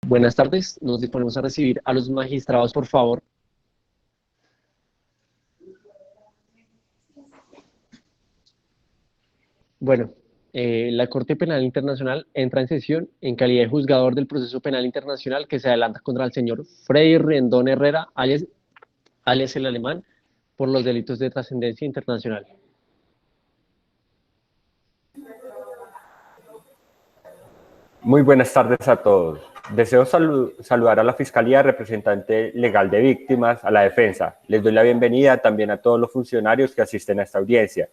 Buenas tardes, nos disponemos a recibir a los magistrados, por favor. Bueno, la Corte Penal Internacional entra en sesión en calidad de juzgador del proceso penal internacional que se adelanta contra el señor Freddy Rendón Herrera, alias el Alemán, por los delitos de trascendencia internacional. Muy buenas tardes a todos. Deseo saludar a la Fiscalía, representante legal de víctimas, a la defensa. Les doy la bienvenida también a todos los funcionarios que asisten a esta audiencia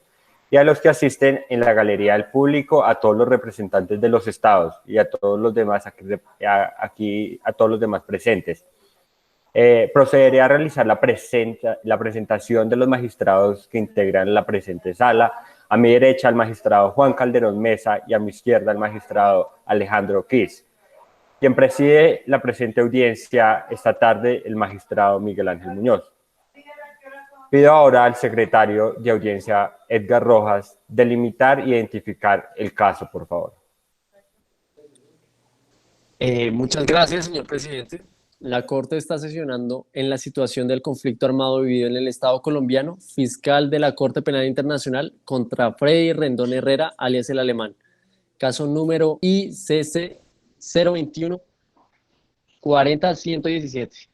y a los que asisten en la galería del público, a todos los representantes de los estados y a todos los demás a todos los demás presentes. Procederé a realizar la presentación de los magistrados que integran la presente sala. A mi derecha, el magistrado Juan Calderón Mesa y a mi izquierda, el magistrado Alejandro Kiss. Quien preside la presente audiencia esta tarde, el magistrado Miguel Ángel Muñoz. Pido ahora al secretario de audiencia, Edgar Rojas, delimitar e identificar el caso, por favor. Muchas gracias, señor presidente. La Corte está sesionando en la situación del conflicto armado vivido en el Estado colombiano, fiscal de la Corte Penal Internacional contra Freddy Rendón Herrera, alias el Alemán. Caso número ICC 021 40-117.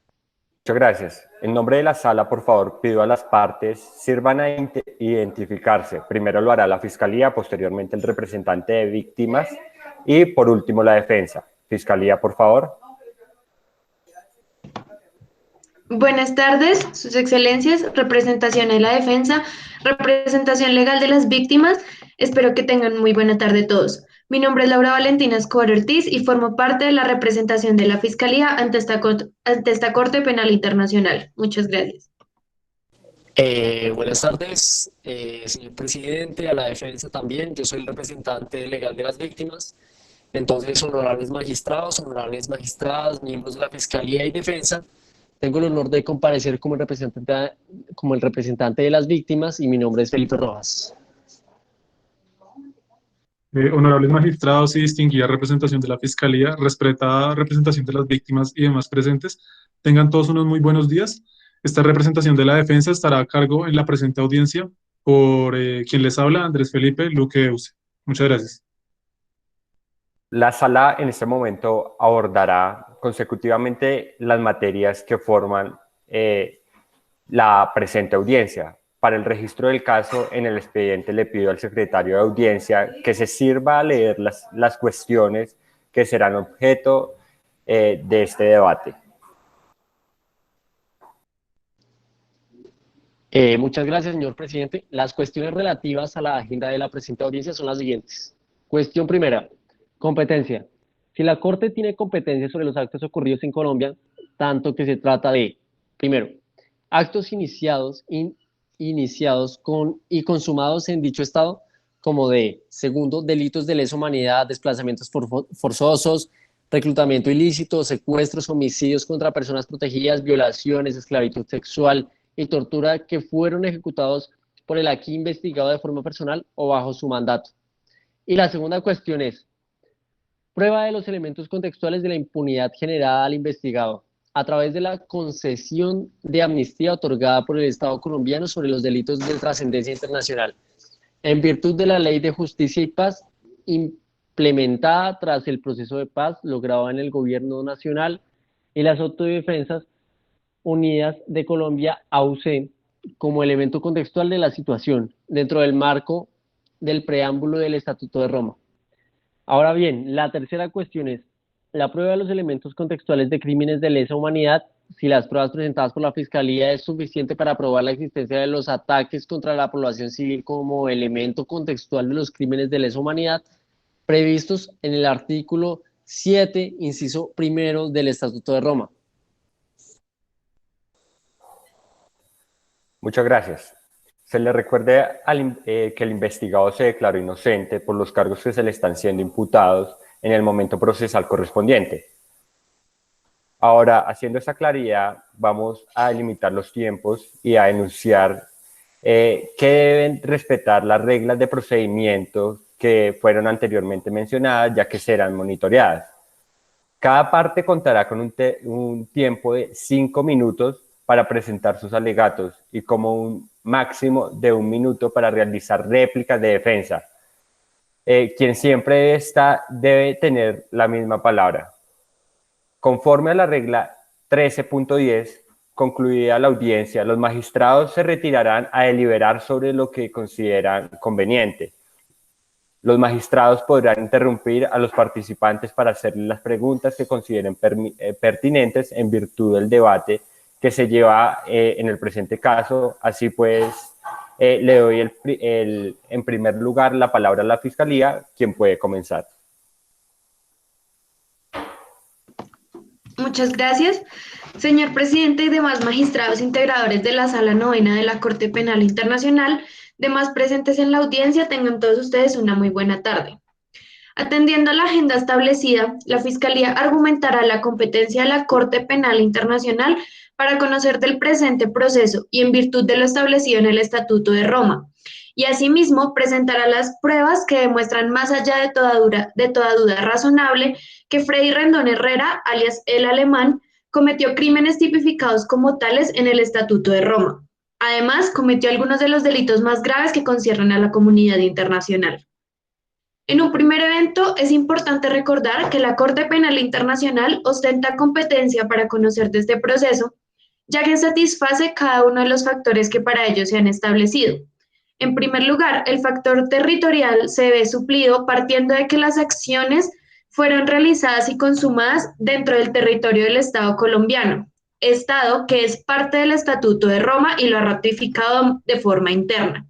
Muchas gracias. En nombre de la sala, por favor, pido a las partes sirvan a identificarse. Primero lo hará la Fiscalía, posteriormente el representante de víctimas y por último la defensa. Fiscalía, por favor. Buenas tardes, sus excelencias, representación de la defensa, representación legal de las víctimas. Espero que tengan muy buena tarde todos. Mi nombre es Laura Valentina Escobar Ortiz y formo parte de la representación de la Fiscalía ante esta Corte Penal Internacional. Muchas gracias. Buenas tardes, señor presidente, a la defensa también. Yo soy el representante legal de las víctimas. Entonces, honorables magistrados, honorables magistradas, miembros de la Fiscalía y Defensa, tengo el honor de comparecer como el representante de las víctimas y mi nombre es Felipe Rojas. Honorables magistrados y distinguida representación de la Fiscalía, respetada representación de las víctimas y demás presentes, tengan todos unos muy buenos días. Esta representación de la defensa estará a cargo en la presente audiencia por quien les habla, Andrés Felipe Luque Euse. Muchas gracias. La sala en este momento abordará consecutivamente las materias que forman la presente audiencia. Para el registro del caso, en el expediente le pido al secretario de audiencia que se sirva a leer las cuestiones que serán objeto de este debate. Muchas gracias, señor presidente. Las cuestiones relativas a la agenda de la presente audiencia son las siguientes. Cuestión primera, competencia. Si la Corte tiene competencia sobre los actos ocurridos en Colombia, tanto que se trata de, primero, actos iniciados y consumados en dicho estado, como de, segundo, delitos de lesa humanidad, desplazamientos forzosos, reclutamiento ilícito, secuestros, homicidios contra personas protegidas, violaciones, esclavitud sexual y tortura que fueron ejecutados por el aquí investigado de forma personal o bajo su mandato. Y la segunda cuestión es, prueba de los elementos contextuales de la impunidad generada al investigado a través de la concesión de amnistía otorgada por el Estado colombiano sobre los delitos de trascendencia internacional, en virtud de la Ley de Justicia y Paz implementada tras el proceso de paz logrado en el Gobierno Nacional y las Autodefensas Unidas de Colombia, AUC, como elemento contextual de la situación, dentro del marco del preámbulo del Estatuto de Roma. Ahora bien, la tercera cuestión es, la prueba de los elementos contextuales de crímenes de lesa humanidad, si las pruebas presentadas por la Fiscalía es suficiente para probar la existencia de los ataques contra la población civil como elemento contextual de los crímenes de lesa humanidad previstos en el artículo 7, inciso primero del Estatuto de Roma. Muchas gracias. Se le recuerde que el investigado se declaró inocente por los cargos que se le están siendo imputados en el momento procesal correspondiente. Ahora, haciendo esta claridad, vamos a delimitar los tiempos y a enunciar que deben respetar las reglas de procedimiento que fueron anteriormente mencionadas, ya que serán monitoreadas. Cada parte contará con un tiempo de 5 minutos para presentar sus alegatos y como un máximo de 1 minuto para realizar réplicas de defensa. Quien siempre debe tener la misma palabra. Conforme a la regla 13.10, concluida la audiencia, los magistrados se retirarán a deliberar sobre lo que consideran conveniente. Los magistrados podrán interrumpir a los participantes para hacerles las preguntas que consideren pertinentes en virtud del debate que se lleva en el presente caso. Así pues, le doy en primer lugar la palabra a la Fiscalía, quien puede comenzar. Muchas gracias. Señor presidente y demás magistrados integradores de la Sala Novena de la Corte Penal Internacional, demás presentes en la audiencia, tengan todos ustedes una muy buena tarde. Atendiendo a la agenda establecida, la Fiscalía argumentará la competencia de la Corte Penal Internacional para conocer del presente proceso y en virtud de lo establecido en el Estatuto de Roma. Y asimismo presentará las pruebas que demuestran más allá de toda duda razonable que Freddy Rendón Herrera, alias el Alemán, cometió crímenes tipificados como tales en el Estatuto de Roma. Además, cometió algunos de los delitos más graves que conciernen a la comunidad internacional. En un primer evento, es importante recordar que la Corte Penal Internacional ostenta competencia para conocer de este proceso, ya que satisface cada uno de los factores que para ello se han establecido. En primer lugar, el factor territorial se ve suplido partiendo de que las acciones fueron realizadas y consumadas dentro del territorio del Estado colombiano, Estado que es parte del Estatuto de Roma y lo ha ratificado de forma interna.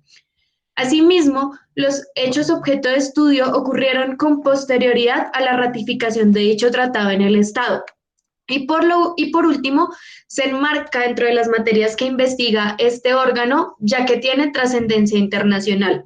Asimismo, los hechos objeto de estudio ocurrieron con posterioridad a la ratificación de dicho tratado en el Estado. Y por último, se enmarca dentro de las materias que investiga este órgano, ya que tiene trascendencia internacional.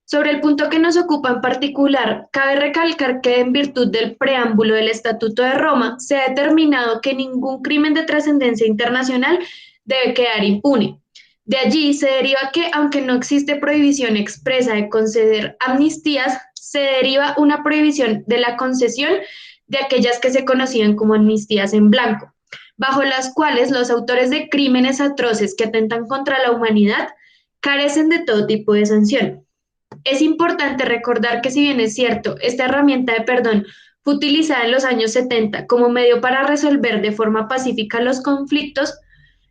Sobre el punto que nos ocupa en particular, cabe recalcar que en virtud del preámbulo del Estatuto de Roma, se ha determinado que ningún crimen de trascendencia internacional debe quedar impune. De allí se deriva que, aunque no existe prohibición expresa de conceder amnistías, se deriva una prohibición de la concesión de aquellas que se conocían como amnistías en blanco, bajo las cuales los autores de crímenes atroces que atentan contra la humanidad carecen de todo tipo de sanción. Es importante recordar que, si bien es cierto, esta herramienta de perdón fue utilizada en los años 70 como medio para resolver de forma pacífica los conflictos,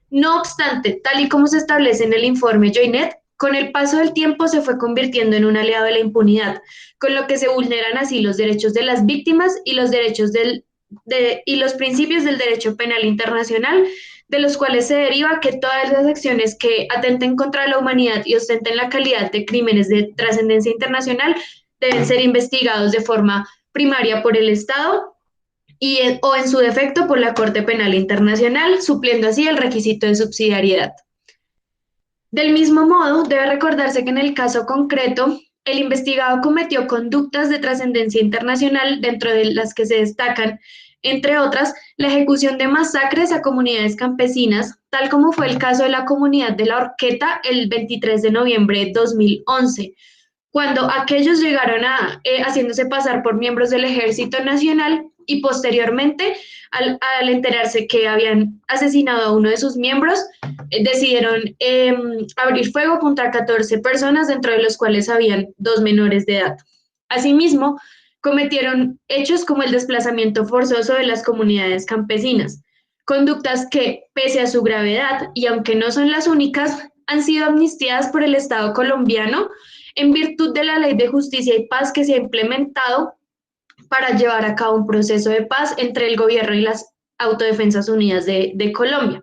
no obstante, tal y como se establece en el informe Joinet, con el paso del tiempo se fue convirtiendo en un aliado de la impunidad, con lo que se vulneran así los derechos de las víctimas y los principios del derecho penal internacional, de los cuales se deriva que todas las acciones que atenten contra la humanidad y ostenten la calidad de crímenes de trascendencia internacional deben ser investigados de forma primaria por el Estado o en su defecto por la Corte Penal Internacional, supliendo así el requisito de subsidiariedad. Del mismo modo, debe recordarse que en el caso concreto, el investigado cometió conductas de trascendencia internacional, dentro de las que se destacan, entre otras, la ejecución de masacres a comunidades campesinas, tal como fue el caso de la comunidad de La Horqueta el 23 de noviembre de 2011, cuando aquellos llegaron haciéndose pasar por miembros del Ejército Nacional y posteriormente, al enterarse que habían asesinado a uno de sus miembros, decidieron abrir fuego contra 14 personas, dentro de los cuales habían 2 menores de edad. Asimismo, cometieron hechos como el desplazamiento forzoso de las comunidades campesinas, conductas que, pese a su gravedad y aunque no son las únicas, han sido amnistiadas por el Estado colombiano en virtud de la Ley de Justicia y Paz que se ha implementado para llevar a cabo un proceso de paz entre el gobierno y las Autodefensas Unidas de Colombia.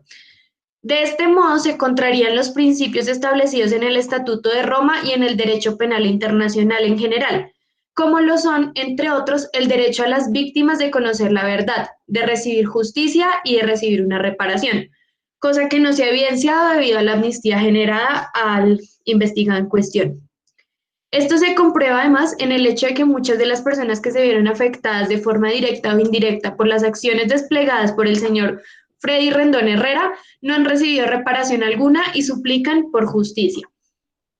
De este modo se contrarían los principios establecidos en el Estatuto de Roma y en el derecho penal internacional en general, como lo son, entre otros, el derecho a las víctimas de conocer la verdad, de recibir justicia y de recibir una reparación, cosa que no se ha evidenciado debido a la amnistía generada al investigado en cuestión. Esto se comprueba además en el hecho de que muchas de las personas que se vieron afectadas de forma directa o indirecta por las acciones desplegadas por el señor Freddy Rendón Herrera no han recibido reparación alguna y suplican por justicia.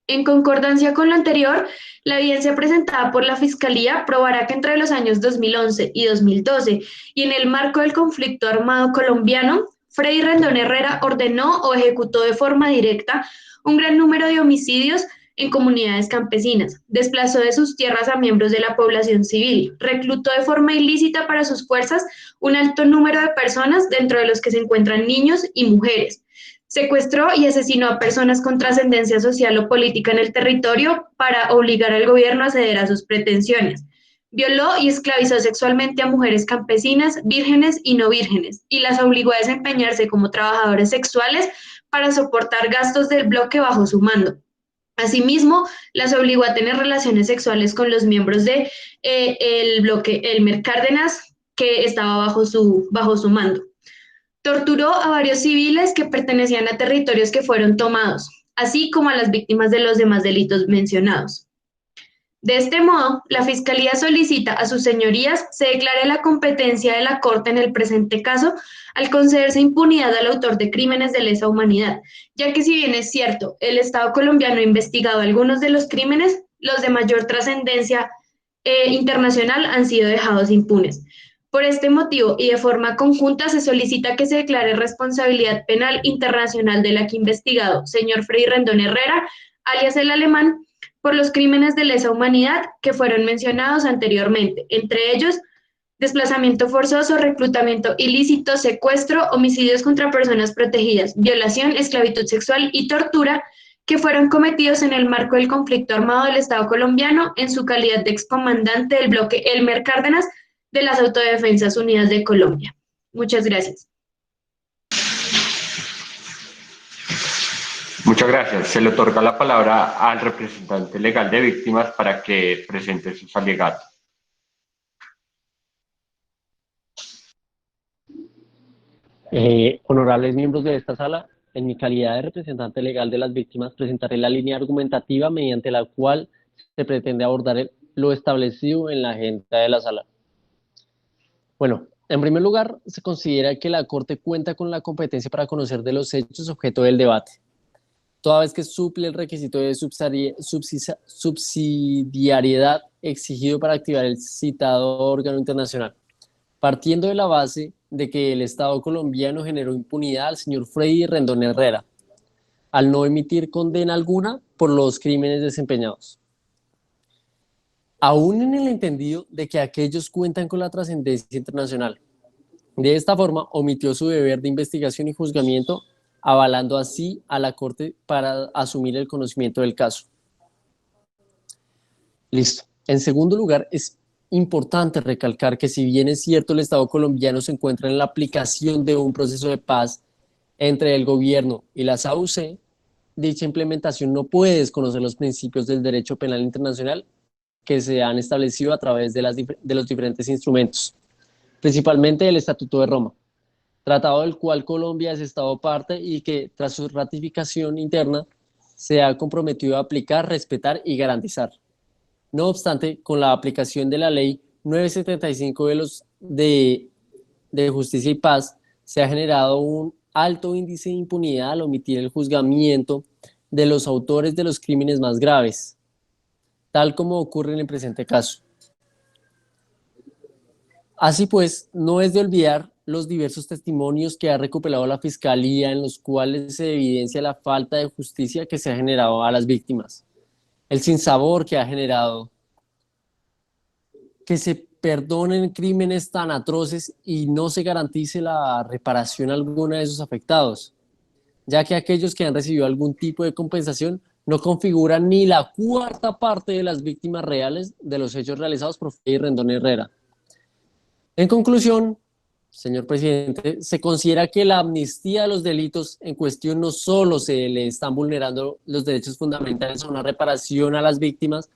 En concordancia con lo anterior, la evidencia presentada por la Fiscalía probará que entre los años 2011 y 2012, y en el marco del conflicto armado colombiano, Freddy Rendón Herrera ordenó o ejecutó de forma directa un gran número de homicidios en comunidades campesinas, desplazó de sus tierras a miembros de la población civil, reclutó de forma ilícita para sus fuerzas un alto número de personas, dentro de los que se encuentran niños y mujeres. Secuestró y asesinó a personas con trascendencia social o política en el territorio para obligar al gobierno a ceder a sus pretensiones. Violó y esclavizó sexualmente a mujeres campesinas, vírgenes y no vírgenes, y las obligó a desempeñarse como trabajadores sexuales para soportar gastos del bloque bajo su mando. Asimismo, las obligó a tener relaciones sexuales con los miembros de el bloque Elmer Cárdenas, que estaba bajo su mando. Torturó a varios civiles que pertenecían a territorios que fueron tomados, así como a las víctimas de los demás delitos mencionados. De este modo, la Fiscalía solicita a sus señorías se declare la competencia de la Corte en el presente caso al concederse impunidad al autor de crímenes de lesa humanidad, ya que si bien es cierto, el Estado colombiano ha investigado algunos de los crímenes, los de mayor trascendencia internacional han sido dejados impunes. Por este motivo y de forma conjunta se solicita que se declare responsabilidad penal internacional del aquí investigado, señor Freddy Rendón Herrera, alias el Alemán, por los crímenes de lesa humanidad que fueron mencionados anteriormente, entre ellos desplazamiento forzoso, reclutamiento ilícito, secuestro, homicidios contra personas protegidas, violación, esclavitud sexual y tortura, que fueron cometidos en el marco del conflicto armado del Estado colombiano en su calidad de excomandante del bloque Elmer Cárdenas de las Autodefensas Unidas de Colombia. Muchas gracias. Muchas gracias. Se le otorga la palabra al representante legal de víctimas para que presente sus alegatos. Honorables miembros de esta sala, en mi calidad de representante legal de las víctimas, presentaré la línea argumentativa mediante la cual se pretende abordar lo establecido en la agenda de la sala. Bueno, en primer lugar, se considera que la Corte cuenta con la competencia para conocer de los hechos objeto del debate, toda vez que suple el requisito de subsidiariedad exigido para activar el citado órgano internacional, partiendo de la base de que el Estado colombiano generó impunidad al señor Freddy Rendón Herrera, al no emitir condena alguna por los crímenes desempeñados. Aún en el entendido de que aquellos cuentan con la trascendencia internacional. De esta forma, omitió su deber de investigación y juzgamiento, avalando así a la Corte para asumir el conocimiento del caso. Listo. En segundo lugar, es importante recalcar que si bien es cierto el Estado colombiano se encuentra en la aplicación de un proceso de paz entre el gobierno y las AUC, dicha implementación no puede desconocer los principios del derecho penal internacional que se han establecido a través de los diferentes instrumentos, principalmente el Estatuto de Roma, tratado del cual Colombia es Estado parte y que, tras su ratificación interna, se ha comprometido a aplicar, respetar y garantizar. No obstante, con la aplicación de la Ley 975 de Justicia y Paz, se ha generado un alto índice de impunidad al omitir el juzgamiento de los autores de los crímenes más graves, tal como ocurre en el presente caso. Así pues, no es de olvidar los diversos testimonios que ha recopilado la Fiscalía, en los cuales se evidencia la falta de justicia que se ha generado a las víctimas, el sinsabor que ha generado que se perdonen crímenes tan atroces y no se garantice la reparación alguna de esos afectados, ya que aquellos que han recibido algún tipo de compensación no configuran ni la cuarta parte de las víctimas reales de los hechos realizados por Freddy Rendón Herrera. En conclusión, señor presidente, se considera que la amnistía de los delitos en cuestión no solo se le están vulnerando los derechos fundamentales a una reparación a las víctimas,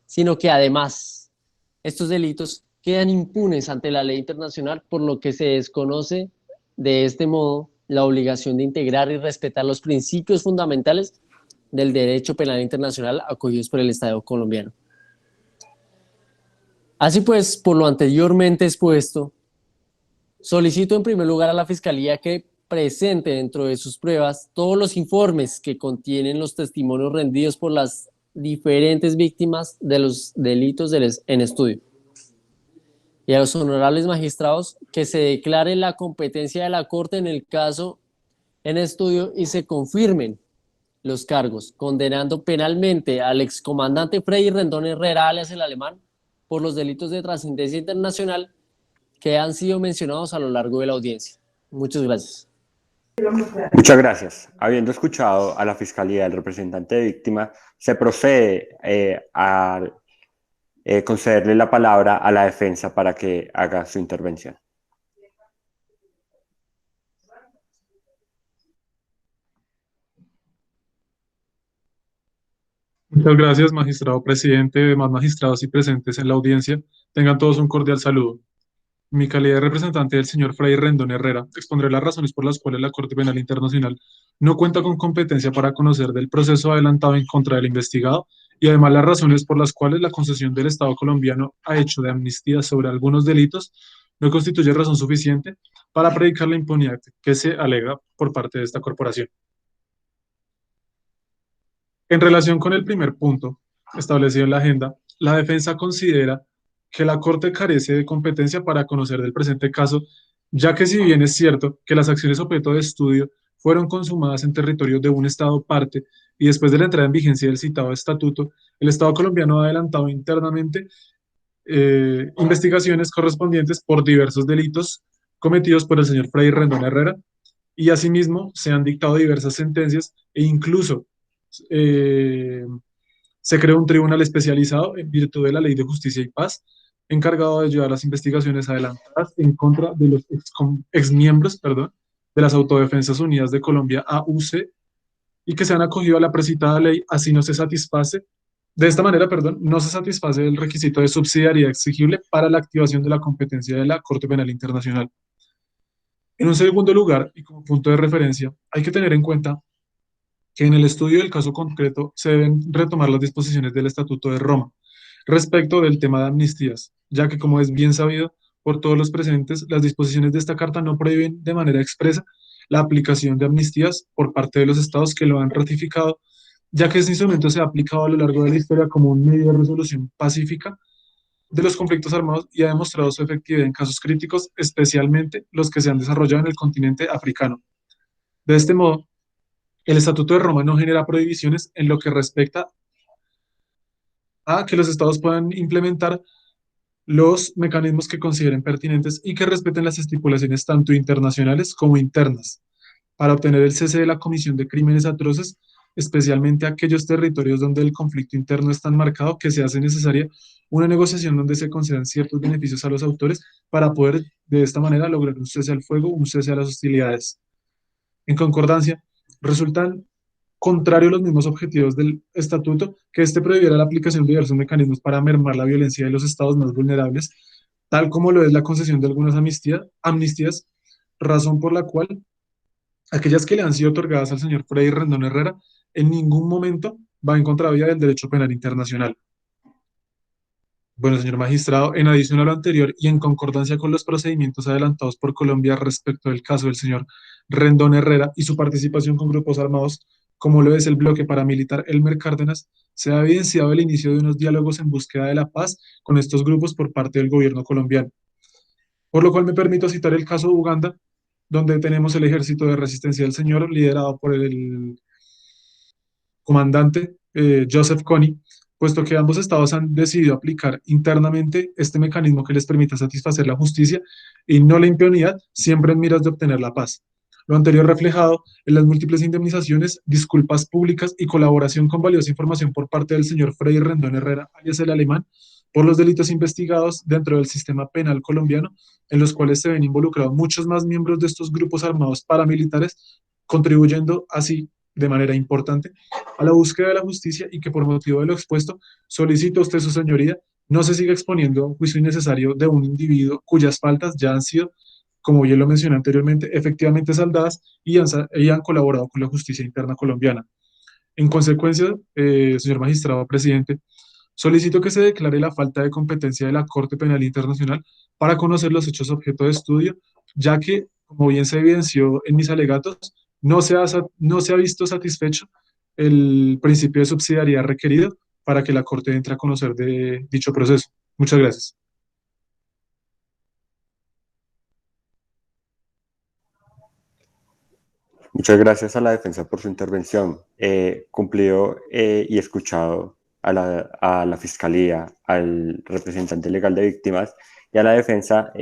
sino que además estos delitos quedan impunes ante la ley internacional, por lo que se desconoce de este modo la obligación de integrar y respetar los principios fundamentales del derecho penal internacional acogidos por el Estado colombiano. Así pues, por lo anteriormente expuesto, solicito en primer lugar a la Fiscalía que presente dentro de sus pruebas todos los informes que contienen los testimonios rendidos por las diferentes víctimas de los delitos en estudio. Y a los honorables magistrados que se declare la competencia de la Corte en el caso en estudio y se confirmen los cargos, condenando penalmente al excomandante Freddy Rendón Herrera, alias el Alemán, por los delitos de trascendencia internacional que han sido mencionados a lo largo de la audiencia. Muchas gracias. Muchas gracias. Habiendo escuchado a la Fiscalía del representante de víctima, se procede a concederle la palabra a la defensa para que haga su intervención. Muchas gracias, magistrado presidente, demás magistrados y presentes en la audiencia. Tengan todos un cordial saludo. En mi calidad de representante del señor Fray Rendón Herrera, expondré las razones por las cuales la Corte Penal Internacional no cuenta con competencia para conocer del proceso adelantado en contra del investigado y además las razones por las cuales la concesión del Estado colombiano ha hecho de amnistía sobre algunos delitos no constituye razón suficiente para predicar la impunidad que se alega por parte de esta corporación. En relación con el primer punto establecido en la agenda, la defensa considera que la Corte carece de competencia para conocer del presente caso, ya que si bien es cierto que las acciones objeto de estudio fueron consumadas en territorio de un Estado parte y después de la entrada en vigencia del citado estatuto, el Estado colombiano ha adelantado internamente investigaciones correspondientes por diversos delitos cometidos por el señor Fray Rendón Herrera y asimismo se han dictado diversas sentencias e incluso se creó un tribunal especializado en virtud de la Ley de Justicia y Paz, encargado de llevar las investigaciones adelantadas en contra de los exmiembros de las Autodefensas Unidas de Colombia, AUC, y que se han acogido a la precitada ley, así no se satisface, de esta manera, no se satisface el requisito de subsidiariedad exigible para la activación de la competencia de la Corte Penal Internacional. En un segundo lugar, y como punto de referencia, hay que tener en cuenta que en el estudio del caso concreto se deben retomar las disposiciones del Estatuto de Roma respecto del tema de amnistías, ya que, como es bien sabido por todos los presentes, las disposiciones de esta carta no prohíben de manera expresa la aplicación de amnistías por parte de los estados que lo han ratificado, ya que este instrumento se ha aplicado a lo largo de la historia como un medio de resolución pacífica de los conflictos armados y ha demostrado su efectividad en casos críticos, especialmente los que se han desarrollado en el continente africano. De este modo, el Estatuto de Roma no genera prohibiciones en lo que respecta a que los estados puedan implementar los mecanismos que consideren pertinentes y que respeten las estipulaciones tanto internacionales como internas para obtener el cese de la comisión de crímenes atroces, especialmente aquellos territorios donde el conflicto interno es tan marcado que se hace necesaria una negociación donde se concedan ciertos beneficios a los autores para poder de esta manera lograr un cese al fuego, un cese a las hostilidades. En concordancia, resultan contrarios los mismos objetivos del estatuto que este prohibiera la aplicación de diversos mecanismos para mermar la violencia de los estados más vulnerables, tal como lo es la concesión de algunas amnistías, razón por la cual aquellas que le han sido otorgadas al señor Freddy Rendón Herrera en ningún momento va en contravía del derecho penal internacional. Bueno, señor magistrado, en adición a lo anterior y en concordancia con los procedimientos adelantados por Colombia respecto del caso del señor Rendón Herrera y su participación con grupos armados, como lo es el bloque paramilitar Elmer Cárdenas, se ha evidenciado el inicio de unos diálogos en búsqueda de la paz con estos grupos por parte del gobierno colombiano. Por lo cual me permito citar el caso de Uganda, donde tenemos el ejército de resistencia del señor, liderado por el comandante Joseph Kony, puesto que ambos estados han decidido aplicar internamente este mecanismo que les permita satisfacer la justicia y no la impunidad, siempre en miras de obtener la paz. Lo anterior reflejado en las múltiples indemnizaciones, disculpas públicas y colaboración con valiosa información por parte del señor Freddy Rendón Herrera, alias el Alemán, por los delitos investigados dentro del sistema penal colombiano, en los cuales se ven involucrados muchos más miembros de estos grupos armados paramilitares, contribuyendo así de manera importante a la búsqueda de la justicia y que por motivo de lo expuesto solicito a usted, su señoría, no se siga exponiendo a un juicio innecesario de un individuo cuyas faltas ya han sido, como bien lo mencioné anteriormente, efectivamente saldadas y han colaborado con la justicia interna colombiana. En consecuencia, señor magistrado presidente, solicito que se declare la falta de competencia de la Corte Penal Internacional para conocer los hechos objeto de estudio, ya que como bien se evidenció en mis alegatos, no se ha visto satisfecho el principio de subsidiariedad requerido para que la Corte entre a conocer de dicho proceso. Muchas gracias. Muchas gracias a la defensa por su intervención. Cumplido y escuchado a la fiscalía, al representante legal de víctimas y a la defensa,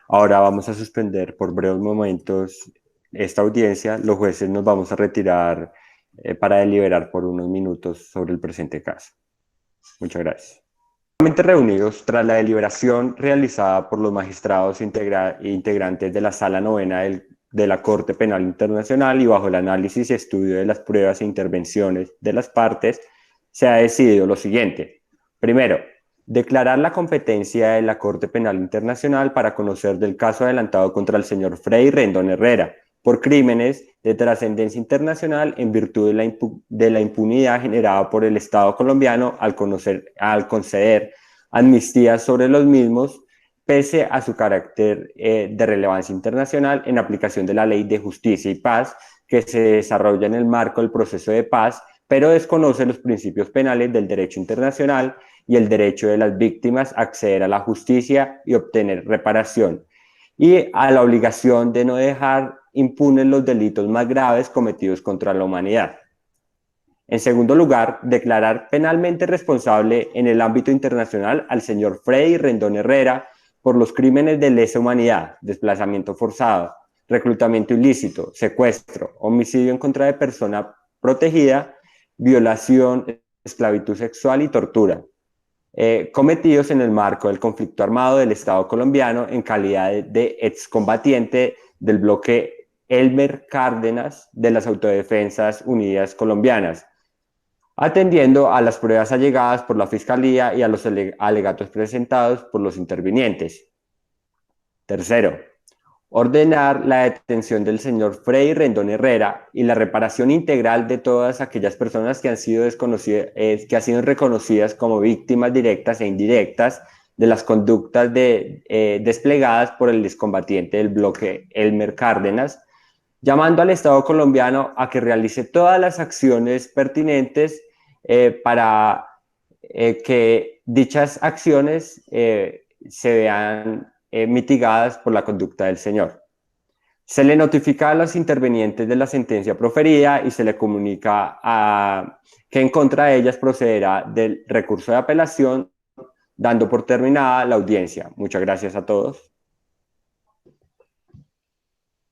ahora vamos a suspender por breves momentos esta audiencia. Los jueces nos vamos a retirar para deliberar por unos minutos sobre el presente caso. Muchas gracias. Nuevamente reunidos tras la deliberación realizada por los magistrados integrantes de la Sala Novena de la Corte Penal Internacional y bajo el análisis y estudio de las pruebas e intervenciones de las partes, se ha decidido lo siguiente. Primero, declarar la competencia de la Corte Penal Internacional para conocer del caso adelantado contra el señor Frei Rendón Herrera por crímenes de trascendencia internacional en virtud de la impunidad generada por el Estado colombiano al conceder amnistías sobre los mismos, pese a su carácter de relevancia internacional en aplicación de la Ley de Justicia y Paz que se desarrolla en el marco del proceso de paz, pero desconoce los principios penales del derecho internacional y el derecho de las víctimas a acceder a la justicia y obtener reparación, y a la obligación de no dejar impunes los delitos más graves cometidos contra la humanidad. En segundo lugar, declarar penalmente responsable en el ámbito internacional al señor Frei Rendón Herrera por los crímenes de lesa humanidad, desplazamiento forzado, reclutamiento ilícito, secuestro, homicidio en contra de persona protegida, violación, esclavitud sexual y tortura, cometidos en el marco del conflicto armado del Estado colombiano en calidad de excombatiente del bloque Elmer Cárdenas de las Autodefensas Unidas Colombianas, atendiendo a las pruebas allegadas por la Fiscalía y a los alegatos presentados por los intervinientes. Tercero, ordenar la detención del señor Frei Rendón Herrera y la reparación integral de todas aquellas personas que han sido reconocidas como víctimas directas e indirectas de las conductas desplegadas por el excombatiente del bloque Elmer Cárdenas, llamando al Estado colombiano a que realice todas las acciones pertinentes para que dichas acciones se vean mitigadas por la conducta del señor. Se le notifica a los intervenientes de la sentencia proferida y se le comunica que en contra de ellas procederá del recurso de apelación, dando por terminada la audiencia. Muchas gracias a todos.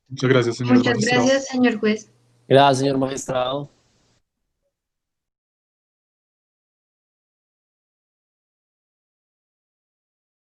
Muchas gracias, señor Muchas magistrado. gracias, señor juez. Gracias, señor magistrado.